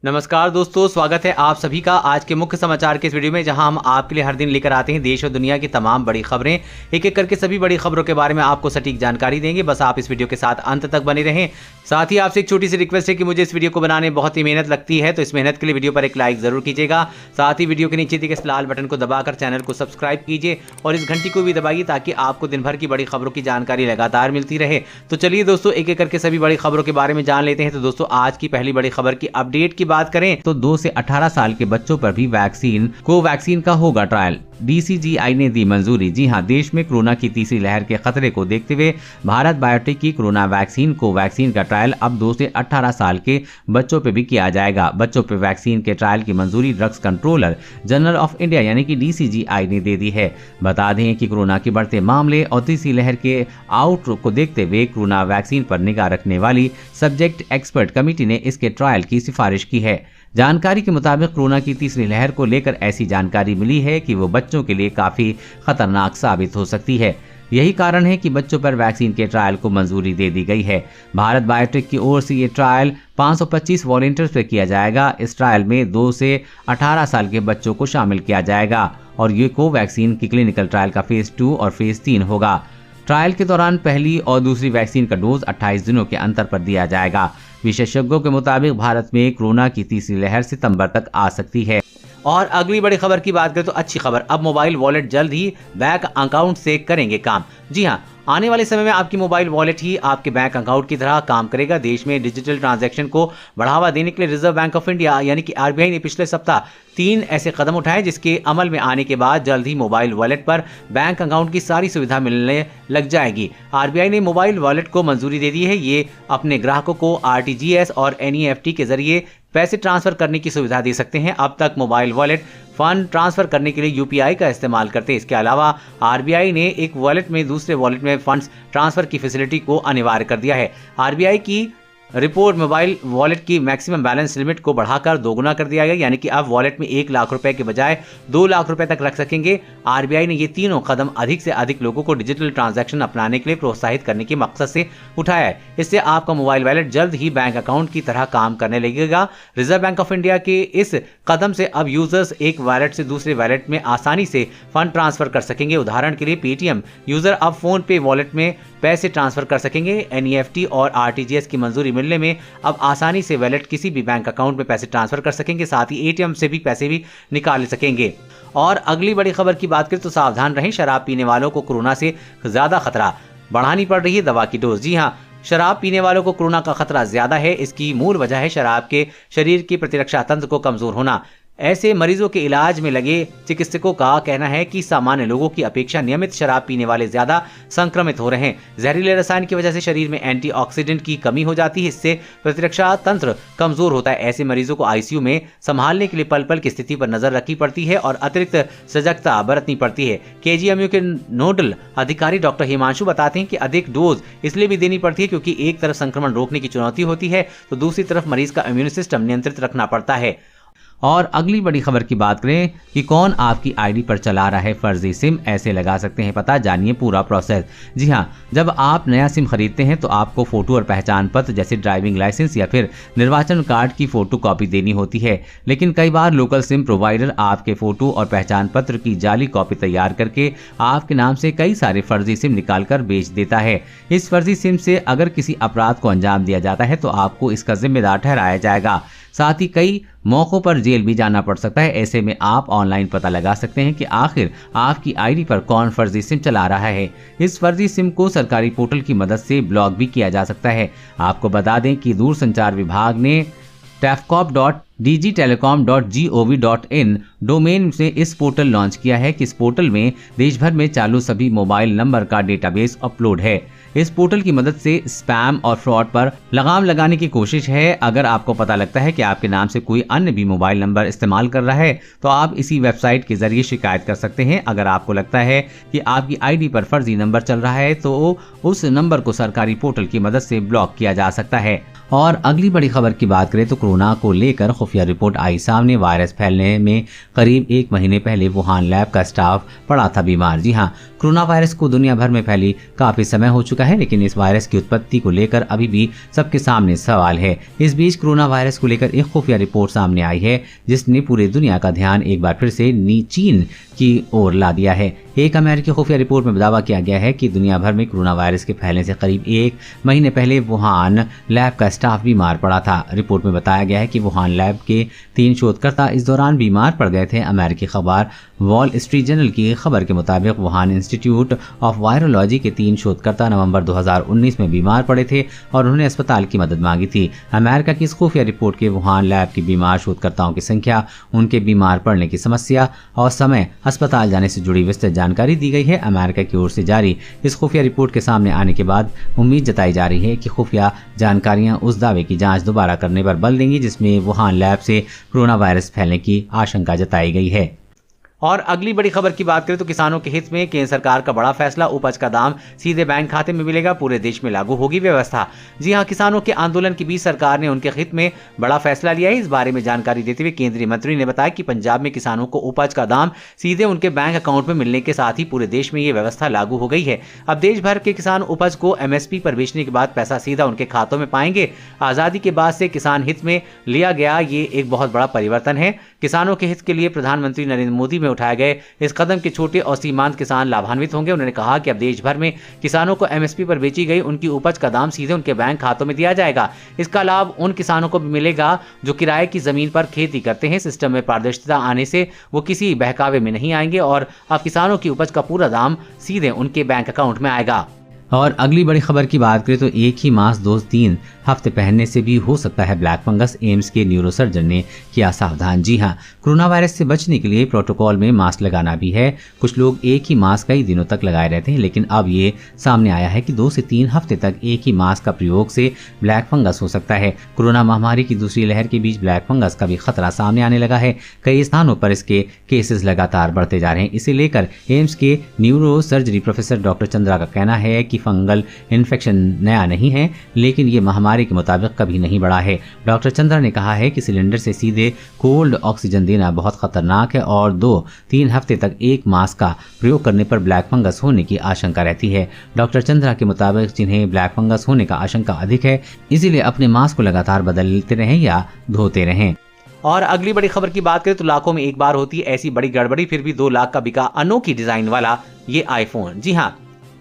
नमस्कार दोस्तों, स्वागत है आप सभी का आज के मुख्य समाचार के इस वीडियो में, जहां हम आपके लिए हर दिन लेकर आते हैं देश और दुनिया की तमाम बड़ी खबरें। एक एक करके सभी बड़ी खबरों के बारे में आपको सटीक जानकारी देंगे। बस आप इस वीडियो के साथ अंत तक बने रहें। साथ ही आपसे एक छोटी सी रिक्वेस्ट है कि मुझे इस वीडियो को बनाने में बहुत ही मेहनत लगती है, तो इस मेहनत के लिए वीडियो पर एक लाइक जरूर कीजिएगा। साथ ही वीडियो के नीचे दिखे इस लाल बटन को दबाकर चैनल को सब्सक्राइब कीजिए और इस घंटी को भी दबाइए ताकि आपको दिन भर की बड़ी खबरों की जानकारी लगातार मिलती रहे। तो चलिए दोस्तों, एक एक करके सभी बड़ी खबरों के बारे में जान लेते हैं। तो दोस्तों, आज की पहली बड़ी खबर की अपडेट की बात करें तो 2 से 18 साल के बच्चों पर भी कोवैक्सीन का होगा ट्रायल। DCGI ने दी मंजूरी। जी हां, देश में कोरोना की तीसरी लहर के खतरे को देखते हुए भारत बायोटेक की कोरोना वैक्सीन कोवैक्सीन का ट्रायल अब 2 से 18 साल के बच्चों पर भी किया जाएगा। बच्चों पर वैक्सीन के ट्रायल की मंजूरी drugs controller general of India यानी कि DCGI ने दे दी है। बता दें कि कोरोना के बढ़ते मामले और तीसरी लहर के आउट को देखते हुए कोरोना वैक्सीन पर निगाह रखने वाली सब्जेक्ट एक्सपर्ट कमेटी ने इसके ट्रायल की सिफारिश की है। जानकारी के मुताबिक कोरोना की तीसरी लहर को लेकर ऐसी जानकारी मिली है कि वो बच्चों के लिए काफी खतरनाक साबित हो सकती है। यही कारण है कि बच्चों पर वैक्सीन के ट्रायल को मंजूरी दे दी गई है। भारत बायोटेक की ओर से ये ट्रायल 525 वॉलंटियर्स पर किया जाएगा। इस ट्रायल में 2 से 18 साल के बच्चों को शामिल किया जाएगा और ये कोवैक्सीन की क्लिनिकल ट्रायल का फेज 2 और फेज 3 होगा। ट्रायल के दौरान पहली और दूसरी वैक्सीन का डोज 28 दिनों के अंतर पर दिया जाएगा। विशेषज्ञों के मुताबिक भारत में कोरोना की तीसरी लहर सितंबर तक आ सकती है। और अगली बड़ी खबर की बात करें तो अच्छी खबर, अब मोबाइल वॉलेट जल्द ही बैंक अकाउंट से करेंगे काम। जी हां, आने वाले समय में आपकी मोबाइल वॉलेट ही आपके बैंक अकाउंट की तरह काम करेगा। देश में डिजिटल ट्रांजैक्शन को बढ़ावा देने के लिए रिजर्व बैंक ऑफ इंडिया यानी कि RBI ने पिछले सप्ताह 3 ऐसे कदम उठाए जिसके अमल में आने के बाद जल्द ही मोबाइल वॉलेट पर बैंक अकाउंट की सारी सुविधा मिलने लग जाएगी। RBI ने मोबाइल वॉलेट को मंजूरी दे दी है। ये अपने ग्राहकों को RTGS और NEFT के जरिए पैसे ट्रांसफर करने की सुविधा दे सकते हैं। अब तक मोबाइल वॉलेट फंड ट्रांसफर करने के लिए UPI का इस्तेमाल करते हैं। इसके अलावा RBI ने एक वॉलेट में दूसरे वॉलेट में फंड्स ट्रांसफर की फैसिलिटी को अनिवार्य कर दिया है। RBI की रिपोर्ट मोबाइल वॉलेट की मैक्सिमम बैलेंस लिमिट को बढ़ाकर दोगुना कर दिया गया, यानी कि अब वॉलेट में 1 लाख रुपए के बजाय 2 लाख रुपए तक रख सकेंगे। RBI ने ये तीनों कदम अधिक से अधिक लोगों को डिजिटल ट्रांजैक्शन अपनाने के लिए प्रोत्साहित करने के मकसद से उठाया है। इससे आपका मोबाइल वॉलेट जल्द ही बैंक अकाउंट की तरह काम करने लगेगा। रिजर्व बैंक ऑफ इंडिया के इस कदम से अब यूजर्स एक वॉलेट से दूसरे वॉलेट में आसानी से फंड ट्रांसफर कर सकेंगे। उदाहरण के लिए पेटीएम यूजर अब फोन पे वॉलेट में पैसे ट्रांसफर कर सकेंगे। NEFT और RTGS की मंजूरी मिलने में अब आसानी से वॉलेट किसी भी बैंक अकाउंट में पैसे ट्रांसफर कर सकेंगे। साथ ही ATM से भी पैसे भी निकाल सकेंगे। और अगली बड़ी खबर की बात करें तो सावधान रहें, शराब पीने वालों को कोरोना से ज्यादा खतरा, बढ़ानी पड़ रही है दवा की डोज। जी हां, शराब पीने वालों को कोरोना का खतरा ज्यादा है। इसकी मूल वजह है शराब के शरीर की प्रतिरक्षा तंत्र को कमजोर होना। ऐसे मरीजों के इलाज में लगे चिकित्सकों का कहना है कि सामान्य लोगों की अपेक्षा नियमित शराब पीने वाले ज्यादा संक्रमित हो रहे हैं। जहरीले रसायन की वजह से शरीर में एंटीऑक्सीडेंट की कमी हो जाती है, इससे प्रतिरक्षा तंत्र कमजोर होता है। ऐसे मरीजों को ICU में संभालने के लिए पल पल की स्थिति पर नजर रखनी पड़ती है और अतिरिक्त सजगता बरतनी पड़ती है। KGMU के नोडल अधिकारी डॉक्टर हिमांशु बताते हैं कि अधिक डोज इसलिए भी देनी पड़ती है क्योंकि एक तरफ संक्रमण रोकने की चुनौती होती है तो दूसरी तरफ मरीज का इम्यून सिस्टम नियंत्रित रखना पड़ता है। और अगली बड़ी खबर की बात करें कि कौन आपकी ID पर चला रहा है फर्जी सिम, ऐसे लगा सकते हैं पता, जानिए पूरा प्रोसेस। जी हां, जब आप नया सिम खरीदते हैं तो आपको फोटो और पहचान पत्र जैसे ड्राइविंग लाइसेंस या फिर निर्वाचन कार्ड की फोटो कॉपी देनी होती है। लेकिन कई बार लोकल सिम प्रोवाइडर आपके फोटो और पहचान पत्र की जाली कॉपी तैयार करके आपके नाम से कई सारे फर्जी सिम निकालकर बेच देता है। इस फर्जी सिम से अगर किसी अपराध को अंजाम दिया जाता है तो आपको इसका जिम्मेदार ठहराया जाएगा। साथ ही कई मौकों पर जेल भी जाना पड़ सकता है। ऐसे में आप ऑनलाइन पता लगा सकते हैं कि आखिर आपकी ID पर कौन फर्जी सिम चला रहा है। इस फर्जी सिम को सरकारी पोर्टल की मदद से ब्लॉक भी किया जा सकता है। आपको बता दें कि दूरसंचार विभाग ने tafcop.digitelecom.gov.in डोमेन से इस पोर्टल लॉन्च किया है कि इस पोर्टल में देश भर में चालू सभी मोबाइल नंबर का डेटाबेस अपलोड है। इस पोर्टल की मदद से स्पैम और फ्रॉड पर लगाम लगाने की कोशिश है। अगर आपको पता लगता है कि आपके नाम से कोई अन्य भी मोबाइल नंबर इस्तेमाल कर रहा है तो आप इसी वेबसाइट के जरिए शिकायत कर सकते हैं। अगर आपको लगता है कि आपकी ID पर फर्जी नंबर चल रहा है तो उस नंबर को सरकारी पोर्टल की मदद से ब्लॉक किया जा सकता है। और अगली बड़ी खबर की बात करें तो कोरोना को लेकर खुफिया रिपोर्ट आई सामने। वायरस फैलने में करीब 1 महीने पहले वुहान लैब का स्टाफ पड़ा था बीमार। जी हां, कोरोना वायरस को दुनिया भर में फैली काफी समय हो चुका चुका है, लेकिन इस वायरस की उत्पत्ति को लेकर अभी भी सबके सामने सवाल है। इस बीच कोरोना वायरस को लेकर एक खुफिया रिपोर्ट सामने आई है, जिसने पूरे दुनिया का ध्यान एक बार फिर से चीन की ओर ला दिया है। एक अमेरिकी खुफिया रिपोर्ट में दावा किया गया है कि दुनिया भर में कोरोना वायरस के फैलने से करीब 1 महीने पहले वुहान लैब का स्टाफ बीमार पड़ा था। रिपोर्ट में बताया गया है कि वुहान लैब के 3 शोधकर्ता इस दौरान बीमार पड़ गए थे। अमेरिकी खबर वॉल स्ट्रीट जर्नल की खबर के मुताबिक वुहान इंस्टीट्यूट ऑफ वायरोलॉजी के 3 शोधकर्ता नवंबर 2019 में बीमार पड़े थे और उन्होंने अस्पताल की मदद मांगी थी। अमेरिका की इस खुफिया रिपोर्ट के वुहान लैब के बीमार शोधकर्ताओं की संख्या, उनके बीमार पड़ने की समस्या और समय अस्पताल जाने से जुड़ी विस्तृत जानकारी दी गई है। अमेरिका की ओर से जारी इस खुफिया रिपोर्ट के सामने आने के बाद उम्मीद जताई जा रही है कि खुफिया जानकारियां उस दावे की जांच दोबारा करने पर बल देंगी जिसमें वुहान लैब से कोरोना वायरस फैलने की आशंका जताई गई है। और अगली बड़ी खबर की बात करें तो किसानों के हित में केंद्र सरकार का बड़ा फैसला, उपज का दाम सीधे बैंक खाते में मिलेगा, पूरे देश में लागू होगी व्यवस्था। जी हां, किसानों के आंदोलन के बीच सरकार ने उनके हित में बड़ा फैसला लिया है। इस बारे में जानकारी देते हुए केंद्रीय मंत्री ने बताया कि पंजाब में किसानों को उपज का दाम सीधे उनके बैंक अकाउंट में मिलने के साथ ही पूरे देश में ये व्यवस्था लागू हो गई है। अब देश भर के किसान उपज को MSP पर बेचने के बाद पैसा सीधा उनके खातों में पाएंगे। आजादी के बाद से किसान हित में लिया गया ये एक बहुत बड़ा परिवर्तन है। किसानों के हित के लिए प्रधानमंत्री नरेंद्र मोदी में उठाए गए इस कदम के छोटे और सीमांत किसान लाभान्वित होंगे। उन्होंने कहा कि अब देश भर में किसानों को MSP पर बेची गई उनकी उपज का दाम सीधे उनके बैंक खातों में दिया जाएगा। इसका लाभ उन किसानों को भी मिलेगा जो किराए की जमीन पर खेती करते हैं। सिस्टम में पारदर्शिता आने से वो किसी बहकावे में नहीं आएंगे और अब किसानों की उपज का पूरा दाम सीधे उनके बैंक अकाउंट में आएगा। और अगली बड़ी खबर की बात करें तो एक ही मास्क 2-3 हफ्ते पहनने से भी हो सकता है ब्लैक फंगस, एम्स के न्यूरोसर्जन ने किया सावधान। जी हां, कोरोना वायरस से बचने के लिए प्रोटोकॉल में मास्क लगाना भी है। कुछ लोग एक ही मास्क कई दिनों तक लगाए रहते हैं, लेकिन अब ये सामने आया है कि 2 से 3 हफ्ते तक एक ही मास्क का प्रयोग से ब्लैक फंगस हो सकता है। कोरोना महामारी की दूसरी लहर के बीच ब्लैक फंगस का भी खतरा सामने आने लगा है। कई स्थानों पर इसके केसेस लगातार बढ़ते जा रहे हैं। इसे लेकर एम्स के neuro surgery professor doctor Chandra का कहना है कि फंगल इन्फेक्शन नया नहीं है, लेकिन ये महामारी के मुताबिक कभी नहीं बढ़ा है। डॉक्टर चंद्रा ने कहा है कि सिलेंडर से सीधे कोल्ड ऑक्सीजन देना बहुत खतरनाक है और 2-3 हफ्ते तक एक मास्क का प्रयोग करने पर ब्लैक फंगस होने की आशंका रहती है। डॉक्टर चंद्रा के मुताबिक जिन्हें ब्लैक फंगस होने का आशंका अधिक है, इसीलिए अपने मास्क को लगातार बदलते रहें या धोते रहें। और अगली बड़ी खबर की बात करें तो लाखों में एक बार होती है ऐसी बड़ी गड़बड़ी, फिर भी 2 लाख का बिका अनोखी डिजाइन वाला ये आईफोन। जी हाँ,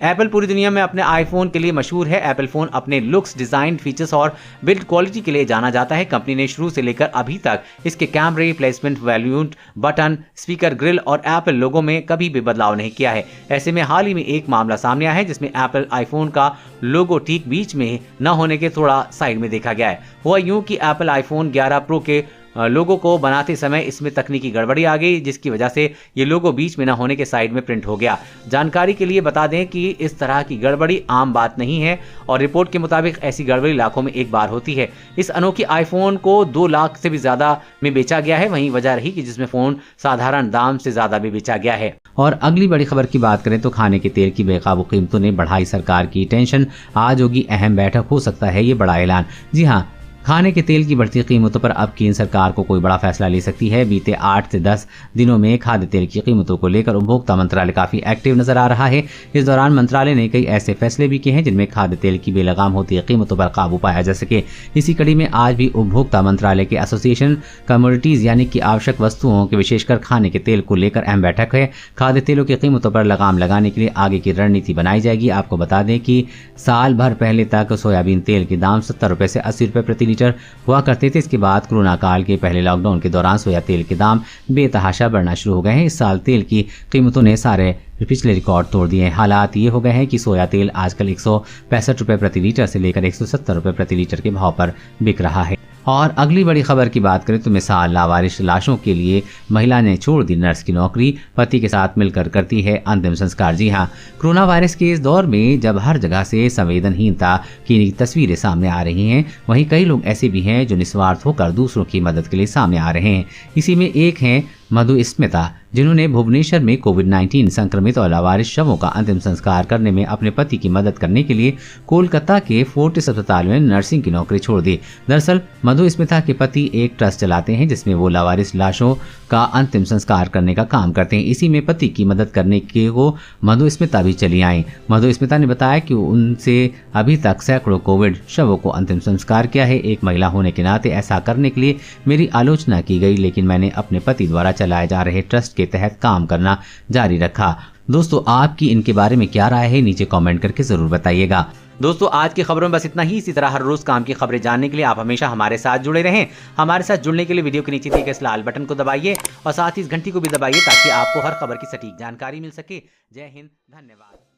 एप्पल पूरी दुनिया में अपने आईफोन के लिए मशहूर है। एप्पल फोन अपने लुक्स, डिजाइन, फीचर्स और बिल्ड क्वालिटी के लिए जाना जाता है। कंपनी ने शुरू से लेकर अभी तक इसके कैमरे, placement, volume, button, speaker, grill और एप्पल लोगो में कभी भी बदलाव नहीं किया है। ऐसे में हाल ही में एक मामला सामने आया है जिसमें एप्पल आईफोन का लोगो ठीक बीच में न होने के थोड़ा साइड में देखा गया है। हुआ यूं कि एप्पल आईफोन 11 प्रो के लोगो को बनाते समय इसमें तकनीकी गड़बड़ी आ गई, जिसकी वजह से ये लोगो बीच में ना होने के साइड में प्रिंट हो गया। जानकारी के लिए बता दें कि इस तरह की गड़बड़ी आम बात नहीं है और रिपोर्ट के मुताबिक ऐसी गड़बड़ी लाखों में एक बार होती है। इस अनोखी आईफोन को 2 लाख से भी ज्यादा में बेचा गया है। वहीं वजह रही कि जिसमें फोन साधारण दाम से ज्यादा भी बेचा गया है। और अगली बड़ी खबर की बात करें तो खाने के तेल की बेकाबू कीमतों ने बढ़ाई सरकार की टेंशन, आज होगी अहम बैठक, हो सकता है ये बड़ा ऐलान। जी हाँ, खाने के तेल की बढ़ती कीमतों पर अब केंद्र सरकार को कोई बड़ा फैसला ले सकती है। बीते 8 से 10 दिनों में खाद्य तेल की कीमतों को लेकर उपभोक्ता मंत्रालय काफी एक्टिव नजर आ रहा है। इस दौरान मंत्रालय ने कई ऐसे फैसले भी किए हैं जिनमें खाद्य तेल की बेलगाम होती कीमतों पर काबू पाया जा सके। इसी कड़ी में आज भी उपभोक्ता मंत्रालय के एसोसिएशन कमोडिटीज यानी कि आवश्यक वस्तुओं के विशेषकर खाने के तेल को लेकर अहम बैठक है। खाद्य तेलों की कीमतों पर लगाम लगाने के लिए आगे की रणनीति बनाई जाएगी। आपको बता दें कि साल भर पहले तक सोयाबीन तेल के दाम 70 रुपए से 80 रुपए प्रति लीटर हुआ करते थे। इसके बाद कोरोना काल के पहले लॉकडाउन के दौरान सोया तेल के दाम बेतहाशा बढ़ना शुरू हो गए हैं। इस साल तेल की कीमतों ने सारे पिछले रिकॉर्ड तोड़ दिए हैं। हालात ये हो गए हैं कि सोया तेल आजकल 165 रुपए प्रति लीटर से लेकर 170 रुपए प्रति लीटर के भाव पर बिक रहा है। और अगली बड़ी खबर की बात करें तो मिसाल लावारिश लाशों के लिए महिला ने छोड़ दी नर्स की नौकरी, पति के साथ मिलकर करती है अंतिम संस्कार। जी हाँ, कोरोना वायरस के इस दौर में जब हर जगह से संवेदनहीनता की तस्वीरें सामने आ रही हैं, वहीं कई लोग ऐसे भी हैं जो निस्वार्थ होकर दूसरों की मदद के लिए सामने आ रहे हैं। इसी में एक हैं मधु स्मिता, जिन्होंने भुवनेश्वर में कोविड-19 संक्रमित और लावारिस शवों का अंतिम संस्कार करने में अपने पति की मदद करने के लिए कोलकाता के फोर्टिस अस्पताल में नर्सिंग की नौकरी छोड़ दी। दरअसल मधु स्मिता के पति एक ट्रस्ट चलाते हैं जिसमें वो लावारिस लाशों का अंतिम संस्कार करने का काम करते हैं। इसी में पति की मदद करने के वो मधु स्मिता भी चली आईं। मधु स्मिता ने बताया कि उनसे अभी तक सैकड़ों कोविड शवों को अंतिम संस्कार किया है। एक महिला होने के नाते ऐसा करने के लिए मेरी आलोचना की गई, लेकिन मैंने अपने पति द्वारा चलाए जा रहे ट्रस्ट के तहत काम करना जारी रखा। दोस्तों, आपकी इनके बारे में क्या राय है, नीचे कमेंट करके जरूर बताइएगा। दोस्तों, आज की खबरों में बस इतना ही। इसी तरह हर रोज काम की खबरें जानने के लिए आप हमेशा हमारे साथ जुड़े रहें। हमारे साथ जुड़ने के लिए वीडियो के नीचे दिए गए इस लाल बटन को दबाइए और साथ ही इस घंटी को भी दबाइए ताकि आपको हर खबर की सटीक जानकारी मिल सके। जय हिंद, धन्यवाद।